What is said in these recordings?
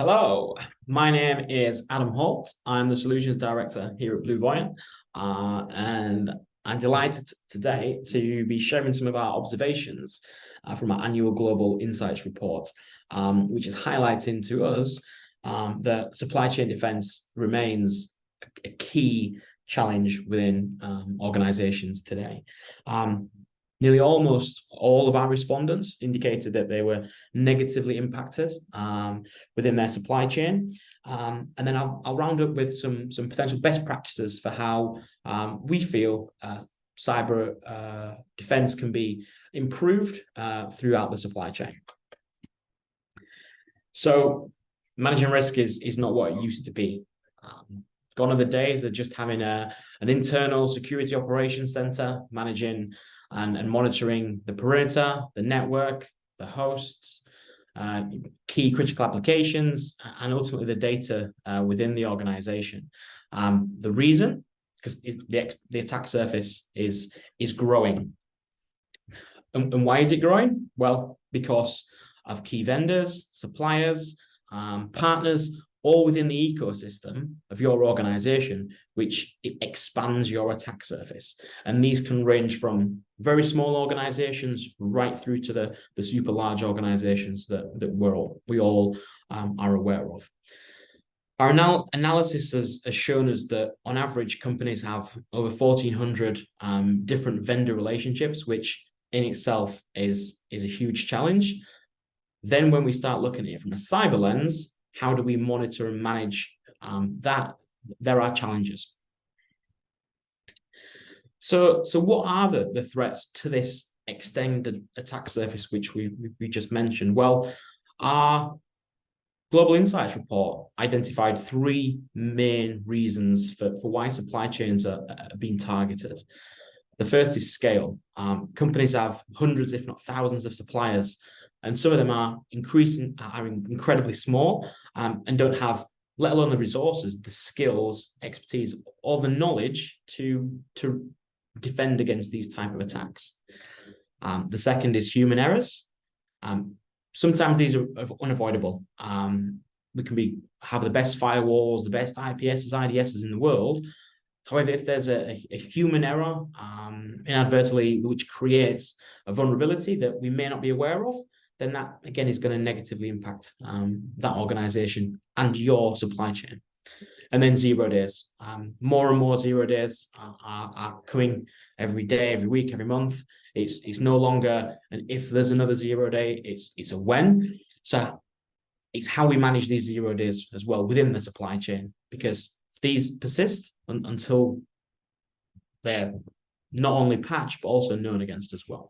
Hello, my name is Adam Holt. I'm the Solutions Director here at BlueVoyant, and I'm delighted today to be sharing some of our observations from our annual Global Insights report, which is highlighting to us that supply chain defense remains a key challenge within organizations today. Nearly almost all of our respondents indicated that they were negatively impacted within their supply chain. And then I'll round up with some potential best practices for how we feel cyber defense can be improved throughout the supply chain. So managing risk is not what it used to be. Gone are the days of just having an internal security operations center managing and monitoring the perimeter, the network, the hosts, key critical applications, and ultimately the data within the organization. The reason, because the attack surface is growing. And why is it growing? Well, because of key vendors, suppliers, partners, all within the ecosystem of your organization, which it expands your attack surface. And these can range from very small organizations right through to the super large organizations that we all are aware of. Our analysis has shown us that on average, companies have over 1,400 different vendor relationships, which in itself is a huge challenge. Then when we start looking at it from a cyber lens, how do we monitor and manage that? There are challenges. So what are the threats to this extended attack surface, which we just mentioned? Well, our Global Insights report identified three main reasons for why supply chains are being targeted. The first is scale. Companies have hundreds, if not thousands, of suppliers, and some of them are incredibly small and don't have, let alone the resources, the skills, expertise, or the knowledge to defend against these type of attacks. The second is human errors. Sometimes these are unavoidable. We can have the best firewalls, the best IPSs, IDSs in the world. However, if there's a human error inadvertently, which creates a vulnerability that we may not be aware of, then that, again, is going to negatively impact that organization and your supply chain. And then 0 days. More and more 0 days are coming every day, every week, every month. It's no longer an if there's another 0 day, it's a when. So it's how we manage these 0 days as well within the supply chain, because these persist until they're not only patched, but also known against as well.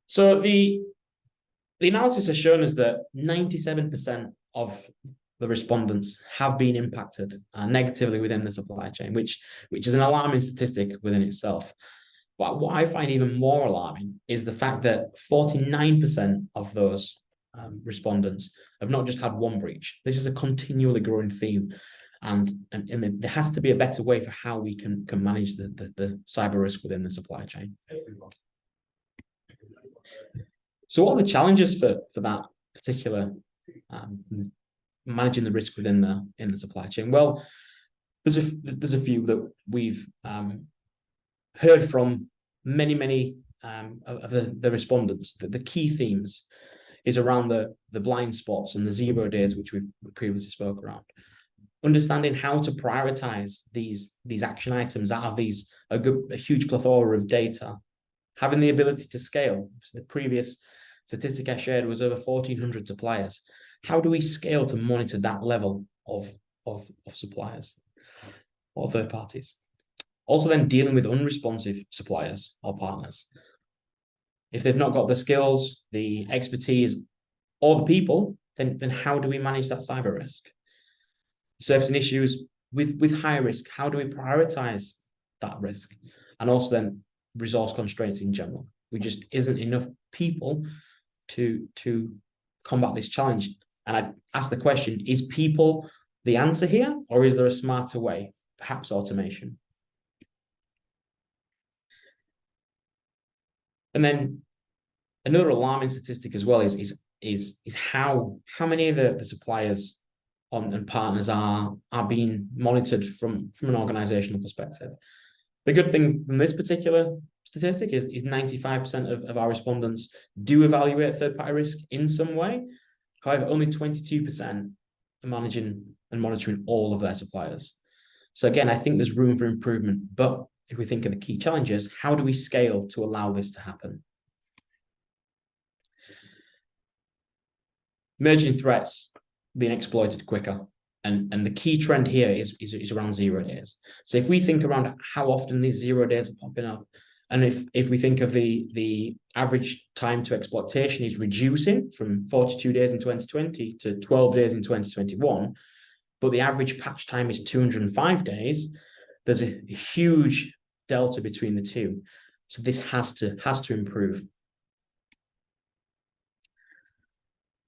So the analysis has shown us that 97% of the respondents have been impacted negatively within the supply chain, which is an alarming statistic within itself. But what I find even more alarming is the fact that 49% of those respondents have not just had one breach. This is a continually growing theme, and there has to be a better way for how we can manage the cyber risk within the supply chain. So what are the challenges for that particular managing the risk within the supply chain? Well, there's a few that we've heard from many of the respondents. The key themes is around the blind spots and the 0 days, which we've previously spoke around. Understanding how to prioritize these action items out of a huge plethora of data. Having the ability to scale. So the previous statistic I shared was over 1,400 suppliers. How do we scale to monitor that level of suppliers or third parties? Also then dealing with unresponsive suppliers or partners. If they've not got the skills, the expertise, or the people, then how do we manage that cyber risk? Surfacing issues with high risk, how do we prioritize that risk? And also then resource constraints in general. There just isn't enough people to combat this challenge. And I ask the question, is people the answer here, or is there a smarter way, perhaps automation? And then another alarming statistic as well is is how many of the suppliers and partners are being monitored from an organizational perspective. The good thing from this particular statistic is 95% of our respondents do evaluate third-party risk in some way. However, only 22% are managing and monitoring all of their suppliers. So again, I think there's room for improvement, but if we think of the key challenges, how do we scale to allow this to happen? Emerging threats being exploited quicker. And the key trend here is around 0 days. So if we think around how often these 0 days are popping up, and if we think of the average time to exploitation is reducing from 42 days in 2020 to 12 days in 2021, but the average patch time is 205 days, there's a huge delta between the two. So this has to improve.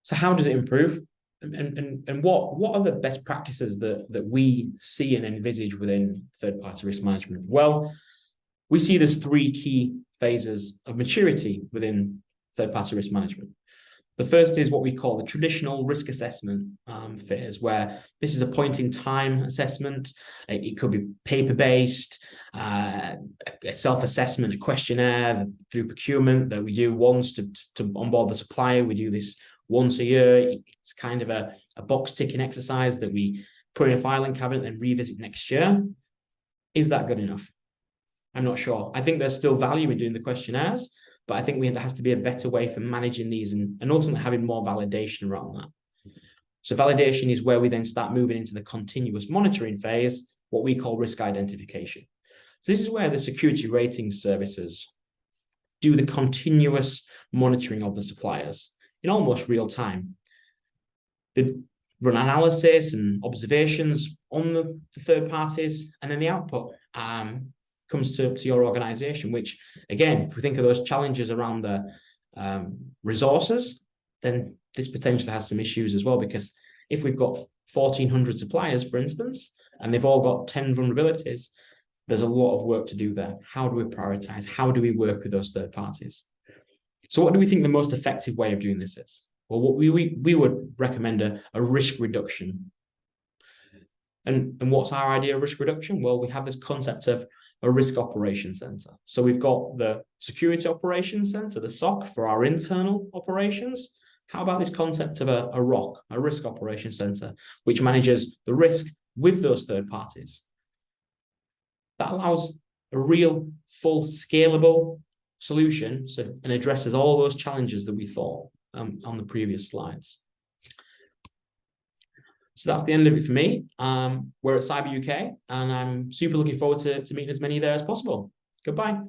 So how does it improve? And what are the best practices that we see and envisage within third-party risk management? Well, we see there's 3 key phases of maturity within third-party risk management. The first is what we call the traditional risk assessment phase, where this is a point-in-time assessment. It could be paper-based, a self-assessment, a questionnaire through procurement that we do once to onboard the supplier. We do this once a year. It's kind of a box ticking exercise that we put in a filing cabinet and revisit next year. Is that good enough? I'm not sure. I think there's still value in doing the questionnaires, but I think there has to be a better way for managing these and ultimately having more validation around that. So validation is where we then start moving into the continuous monitoring phase, what we call risk identification. So this is where the security ratings services do the continuous monitoring of the suppliers in almost real time. They run analysis and observations on the third parties, and then the output comes to your organization, which, again, if we think of those challenges around the resources, then this potentially has some issues as well, because if we've got 1,400 suppliers, for instance, and they've all got 10 vulnerabilities, there's a lot of work to do there. How do we prioritize? How do we work with those third parties? So what do we think the most effective way of doing this is? Well, what we would recommend a risk reduction. And what's our idea of risk reduction? Well, we have this concept of a risk operations center. So we've got the security operations center, the SOC, for our internal operations. How about this concept of a ROC, a risk operations center, which manages the risk with those third parties? That allows a real, full, scalable solution, and addresses all those challenges that we thought on the previous slides. So that's the end of it for me. We're at Cyber UK, and I'm super looking forward to meeting as many there as possible. Goodbye.